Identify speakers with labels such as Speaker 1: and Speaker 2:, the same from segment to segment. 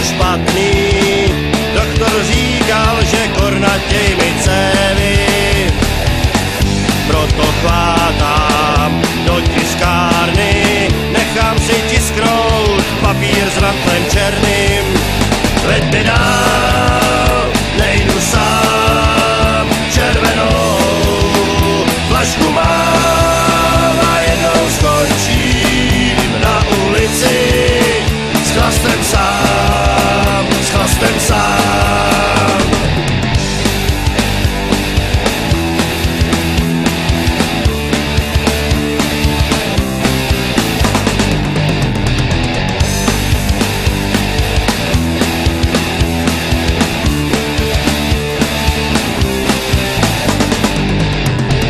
Speaker 1: špatný. Doktor říkal, že kornatěj mi cévy, proto chvátám do tiskárny, nechám si tisknout papír s rantlem černým. Veď mi dál, nejdu sám, červenou flašku mám a jednou skončím na ulici s chlastem sám, s chlastem sám.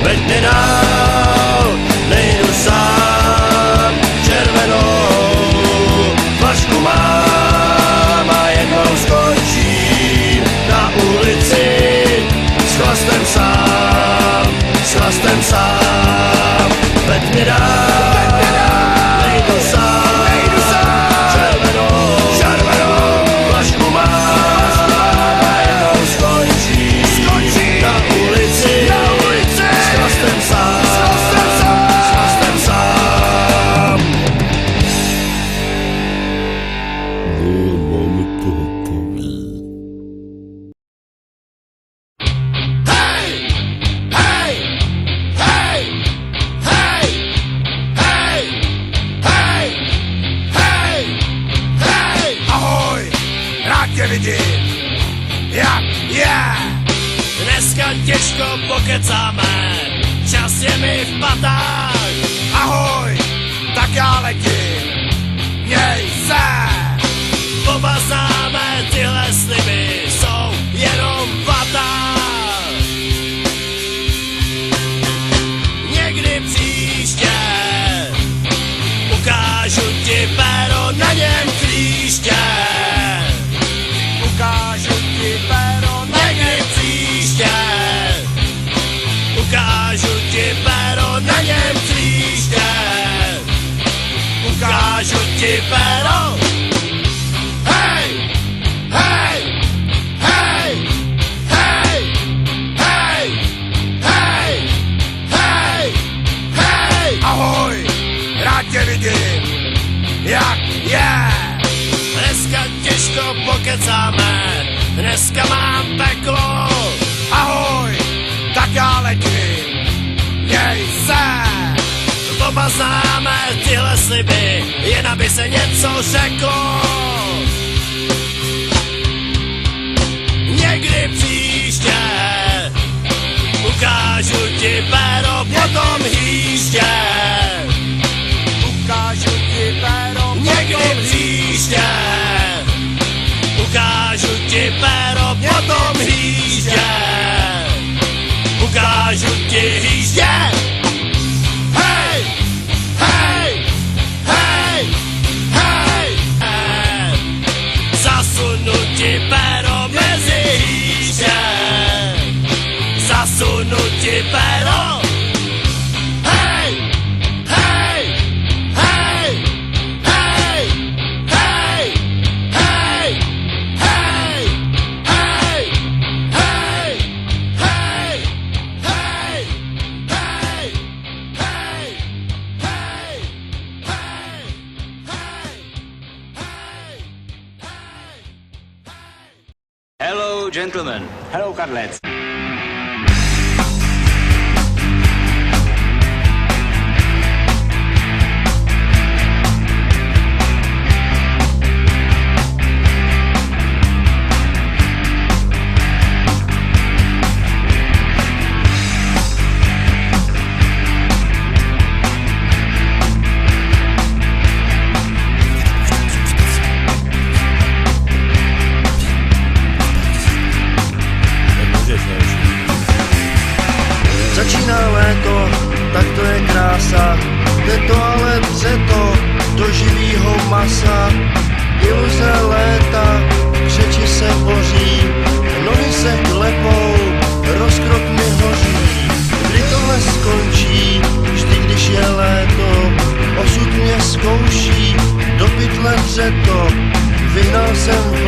Speaker 1: Veď mi dál, nejdu sám, červenou flašku mám a jednou skončím na ulici s chlastem sám, s chlastem sám. Veď mi dál, nejdu sám, červenou flašku mám a jednou skončím na ulici s chlastem sám, s chlastem sám.
Speaker 2: No, máme toho plný.
Speaker 1: Hej, hej, hej, hej, hej, hej, hej, hej.
Speaker 3: Ahoj, rád tě vidím, jak je.
Speaker 1: Dneska těžko pokecáme, čas je mi v patách.
Speaker 3: Ahoj, tak já letím, měj se.
Speaker 1: Oba známe, tyhle sliby jsou jenom vata. Někdy příště ukážu ti péro, na něm klíště.
Speaker 3: Ukážu ti péro,
Speaker 1: Někdy příště ukážu ti péro, na něm klíště. Ukážu ti péro. Hej, hej, hej, hej, hej, hej, hej, hej.
Speaker 3: ahoj, rád tě vidím, jak je.
Speaker 1: Dneska těžko pokecáme, dneska mám peklo.
Speaker 3: Ahoj, tak já letím, měj se.
Speaker 1: Oba známe tyhle sliby, jen aby se něco řeklo. Někdy příště ukážu ti péro, potom hýště.
Speaker 3: Ukážu ti péro,
Speaker 1: Někdy příště ukážu ti péro, potom hýště. Ukážu ti hýště. Hej, hej, hej, hej, hej. Zasunu ti péro mezi hýště. Zasunu ti péro. Hej, hej, hej, hej, hej, hej, hej, hej, hej, hej, hej, hej, hej,
Speaker 4: Hello, gentlemen. Hello, Carlets.
Speaker 5: Začíná léto, tak to je krása, jde to ale to do živýho masa. Iluze léta, křeči se boří, nohy se klepou, rozkrok mi hoří. Kdy tohle skončí, vždy když je léto, osud mě zkouší, do pytle vře to, vyhnal jsem v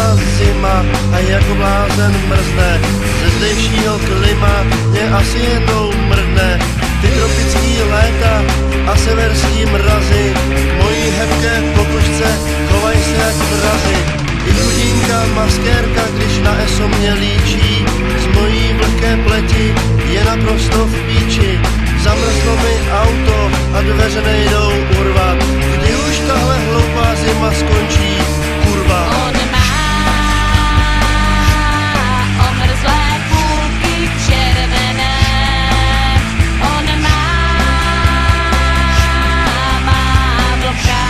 Speaker 5: hloupá zima a jako blázen mrzne. Ze zdejšího klima mě asi jednou mrdne. Ty tropický léta a severský mrazy, mojí hebké pokožce chovaj se jak mrazy. I chudinka maskérka, když na ESO mě líčí, z mojí vlhké pleti je naprosto v píči. Zamrzlo mi auto a dveře nejdou urvat, kdy už tahle hloupá zima skončí, kurva.
Speaker 6: On má omrzlé půlky červené, on má vlka,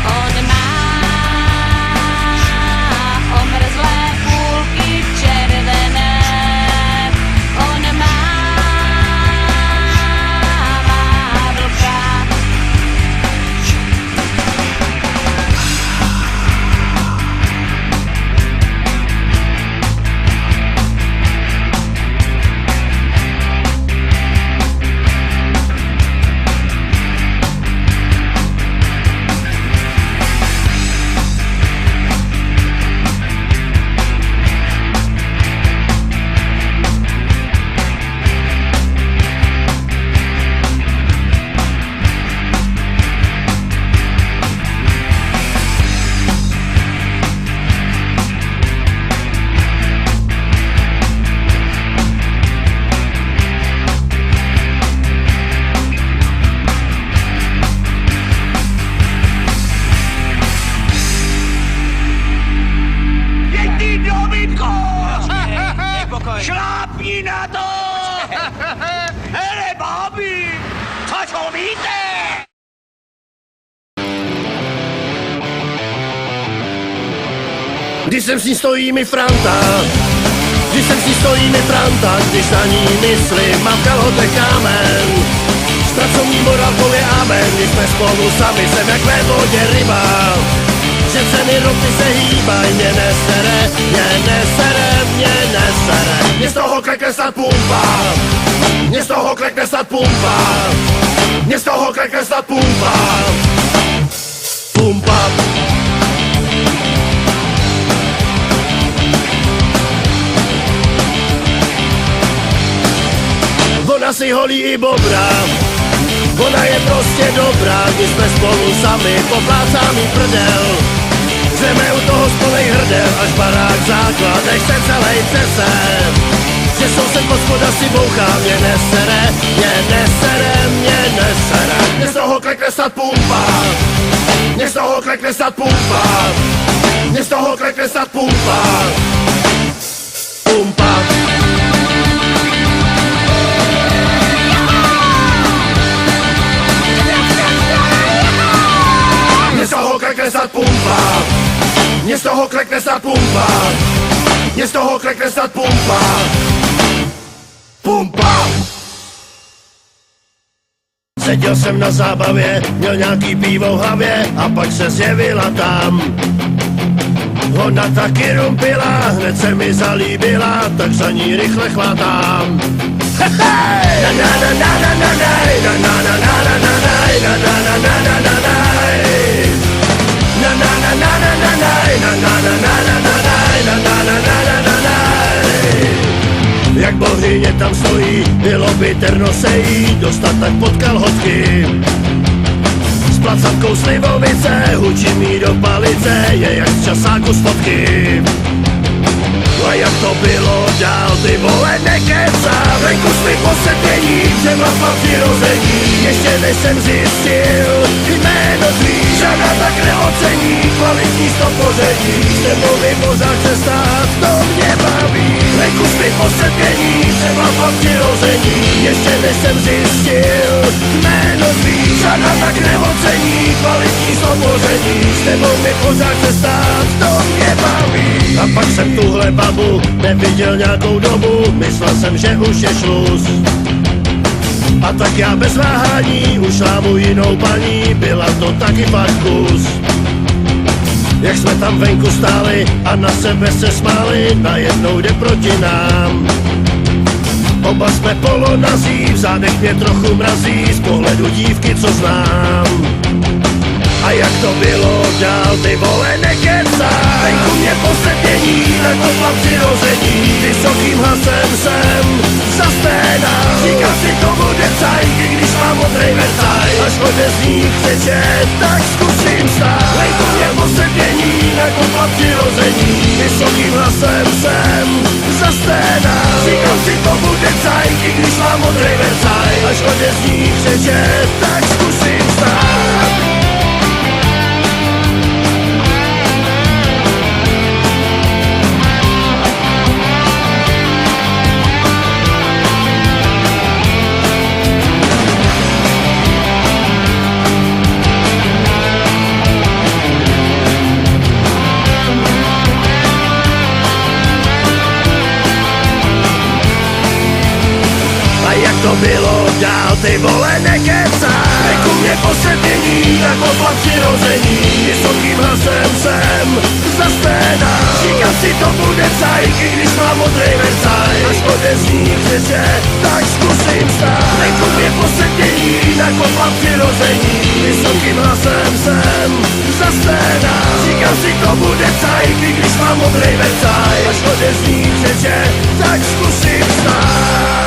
Speaker 6: on má omrzlé půlky červené, on má vlka.
Speaker 3: Jdi do Vítko!
Speaker 4: Nepokoj.
Speaker 3: Šlápni na to! Hele, bábi, co víte?
Speaker 1: Když jsem s ní stojí mi Franta, když jsem s ní stojí mi Franta, když na ní myslím, mám v kalhotech kámen. S pracovní morálkou je amen, když jsme spolu sami, jsem jak ve vodě ryba. Že ceny ropy se hýbaj, mě nesere, mě nesere, mě nesere. Mě z toho klekne snad pumpa, mě z toho klekne snad pumpa, mě z toho klekne snad pumpa. Pumpa. Ona si holí i bobra, ona je prostě dobrá, když jsme spolu sami, poplácá mi prdel. Řeme u toho spolej hrdel, až barák základech se celej přese. Že soused hospoda si bouchá, mě nesere, mě nesere, mě nesere. Mě z toho klekne snad pumpa, mě z toho klekne snad pumpa, mě z toho klekne snad pumpa. Pumpa. Mě z toho klekne snad pumpa, mě z toho klekne snad pumpa, mě z toho klekne snad pumpa. Pumpa. Seděl jsem na zábavě, měl nějaký pivo v hlavě a pak se zjevila tam. Ona taky rumpila, hned se mi zalíbila, tak za ní rychle chvátám. Na na na na na na na na na na na na na na na na na na na na. Na na na na na na na na na na na na na na na na na na. Jak bohyně tam stojí, bylo by terno se jí dostat tak pod kalhotky. S placatkou slivovice, hučí mi do palice, je jak z časáku z fotky. A jak to bylo dál, ty vole nekecá, venku svý posetění, přemlapal přirození, ještě než jsem zjistil jméno tvý, žádná tak neocení, kvalitní stopoření, s tebou mi pořád chce stát, to mě baví. Venku svý posetění, přemlapal přirození, ještě než jsem zjistil jméno tvý, žádná tak neocení, kvalitní stopoření, s tebou mi pořád chce stát, to mě baví. A pak jsem tuhle babu neviděl nějakou dobu, myslel jsem, že už je šluz. A tak já bez váhání ušla mu jinou paní, byla to taky fakt kus. Jak jsme tam venku stáli a na sebe se smáli, najednou jde proti nám. Oba jsme polonazí, v zádech mě trochu mrazí, z pohledu dívky, co znám. A jak to bylo dál, ty vole nekecaj. Venku mě posedění, nakopla přirození, vysokým hlasem jsem za scénám. Říkám si to bude cajk, i když mám modrej Versailles. Až odezní křeče, tak zkusím stát. Venku mě posedění, nakopla přirození, vysokým hlasem jsem za scénám. Říkám si to bude cajk, i když mám modrej Versailles. Až odezní křeče, tak zkusím stát. A jak to bylo dál, ty vole nekecaj. Venku mě posedění, nakopla přirození, vysokým hlasem jsem za scénám. Říkám si to bude cajk, i když mám modrej Versailles. Až odezní křeče, tak zkusím stát. Venku mě posedění, nakopla přirození, vysokým hlasem jsem za scénám. Říkám si to bude cajk, i když mám modrej Versailles. Až odezní křeče, tak zkusím stát.